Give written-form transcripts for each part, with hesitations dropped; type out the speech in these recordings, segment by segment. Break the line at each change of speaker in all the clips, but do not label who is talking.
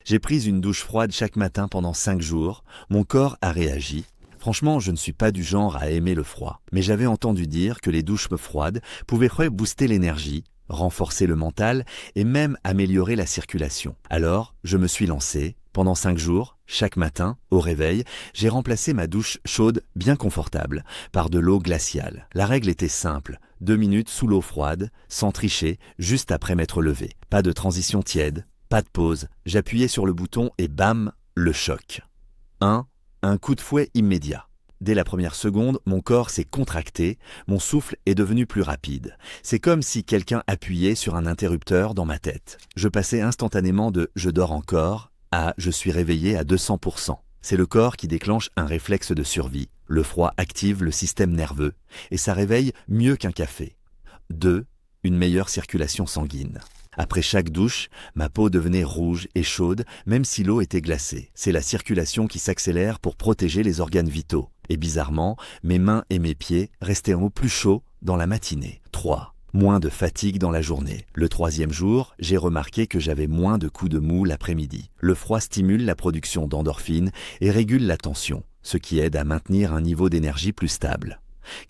J'ai pris une douche froide chaque matin pendant 5 jours, mon corps a réagi. Franchement, je ne suis pas du genre à aimer le froid, mais j'avais entendu dire que les douches froides pouvaient booster l'énergie, renforcer le mental et même améliorer la circulation. Alors, je me suis lancé. Pendant 5 jours, chaque matin, au réveil, j'ai remplacé ma douche chaude bien confortable par de l'eau glaciale. La règle était simple, 2 minutes sous l'eau froide, sans tricher, juste après m'être levé. Pas de transition tiède, pas de pause, j'appuyais sur le bouton et bam, le choc. 1. Un coup de fouet immédiat. Dès la première seconde, mon corps s'est contracté, mon souffle est devenu plus rapide. C'est comme si quelqu'un appuyait sur un interrupteur dans ma tête. Je passais instantanément de « je dors encore » à « je suis réveillé à 200%. C'est le corps qui déclenche un réflexe de survie. Le froid active le système nerveux et ça réveille mieux qu'un café. 2. Une meilleure circulation sanguine. Après chaque douche, ma peau devenait rouge et chaude, même si l'eau était glacée. C'est la circulation qui s'accélère pour protéger les organes vitaux. Et bizarrement, mes mains et mes pieds restaient au plus chaud dans la matinée. 3. Moins de fatigue dans la journée. Le 3e jour, j'ai remarqué que j'avais moins de coups de mou l'après-midi. Le froid stimule la production d'endorphines et régule la tension, ce qui aide à maintenir un niveau d'énergie plus stable.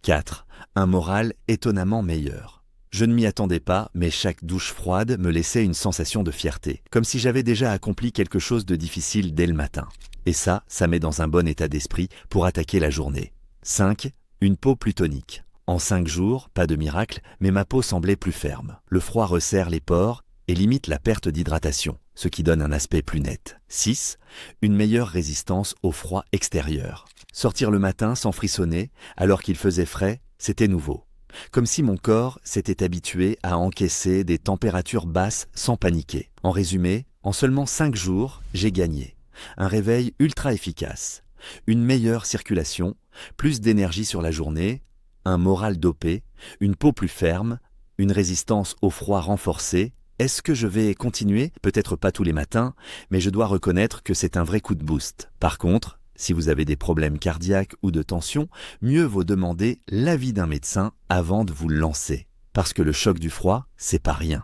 4. Un moral étonnamment meilleur. Je ne m'y attendais pas, mais chaque douche froide me laissait une sensation de fierté, comme si j'avais déjà accompli quelque chose de difficile dès le matin. Et ça met dans un bon état d'esprit pour attaquer la journée. 5. Une peau plus tonique. En 5 jours, pas de miracle, mais ma peau semblait plus ferme. Le froid resserre les pores et limite la perte d'hydratation, ce qui donne un aspect plus net. 6. Une meilleure résistance au froid extérieur. Sortir le matin sans frissonner, alors qu'il faisait frais, c'était nouveau. Comme si mon corps s'était habitué à encaisser des températures basses sans paniquer. En résumé, en seulement 5 jours, j'ai gagné. Un réveil ultra efficace, une meilleure circulation, plus d'énergie sur la journée, un moral dopé, une peau plus ferme, une résistance au froid renforcée. Est-ce que je vais continuer? Peut-être pas tous les matins, mais je dois reconnaître que c'est un vrai coup de boost. Par contre, si vous avez des problèmes cardiaques ou de tension, mieux vaut demander l'avis d'un médecin avant de vous lancer. Parce que le choc du froid, c'est pas rien.